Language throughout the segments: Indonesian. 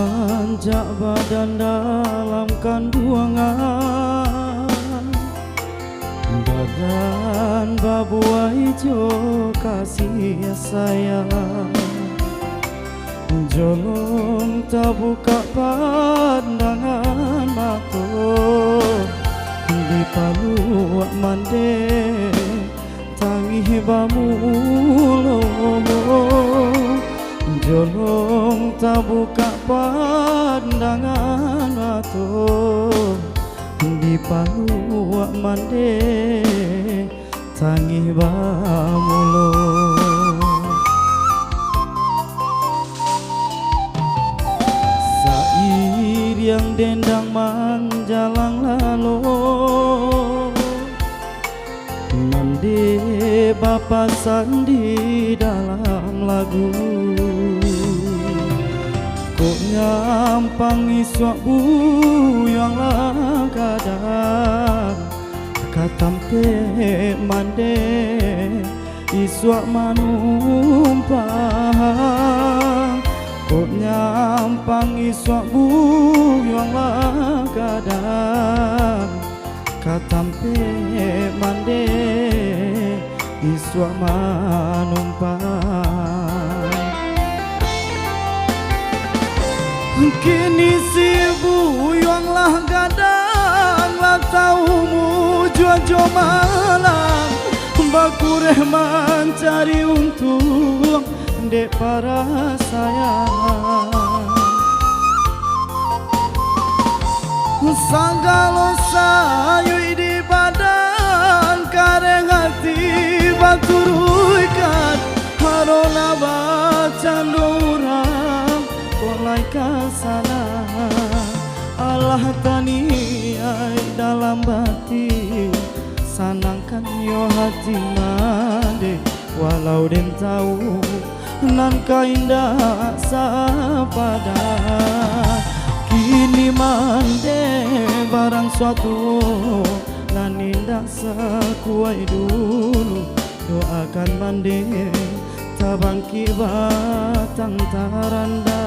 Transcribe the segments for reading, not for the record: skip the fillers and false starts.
Manjak badan dalam kandungan, badan babua hijau kasih sayang. Jolong tak buka pandangan mata, di palu mande tangi bamulo. Jolong tak buka pandangan mata, di palu mande tangi bamulo. Sair yang dendang manjalang lalu, mandi bapa sandi dalam lagu. Kok nyampang iswak buyang lah kadang, katampe mande iswak manumpang. Kok nyampang iswak buyang lah kadang, katampe mande iswak manumpang. Kini si buyang lah gadang, lah tahu mujo malam. Bakureh mencari untung dek para sayang. Sanggalo sayu di badan, kareng hati baturuikan. Harona baca orang mulai kasana. Allah taniai dalam bati, sanangkan yo hati mande. Walau den tahu nan kaindah sapada, kini mande barang suatu nan indah sekuai dulu. Doakan mande tabangki batang taranda.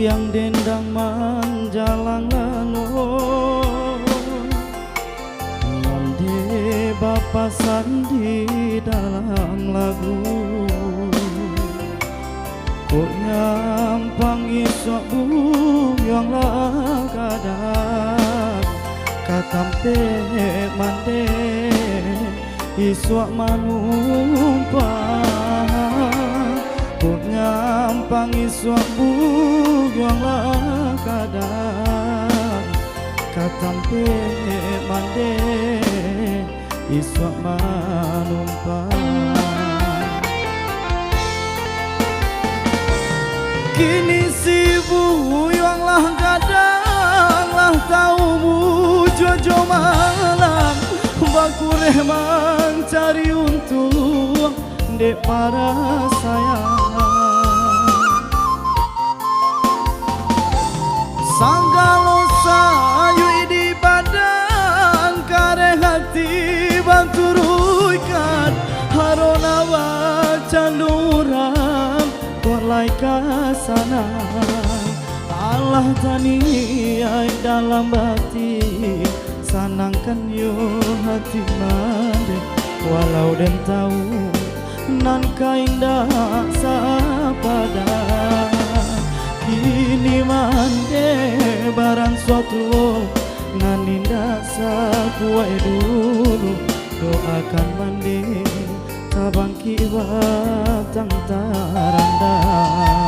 Yang dendang manjalang lalu, mande bapa sandi dalam lagu. Kok nyampang isok buyang lah kadang, katampe mande isok manumpang. Kok nyampang iswak buyang lah kadang, katampe mande iswak manumpang. Kini si buyang lah kadang, lah tahu mujo malam. Bakureh mencari untung dek para sayang. Sanggalo sayu di badan, kare hati banturuikan. Harona wacan durang kolai kasana. Allah taniai dalam bati, sanangkan yo hati mande. Walau den tahu nan kaindah sapada kini mande barang suatu nan indah sakuai dulu doakan mande tabang kiwat tang taranda.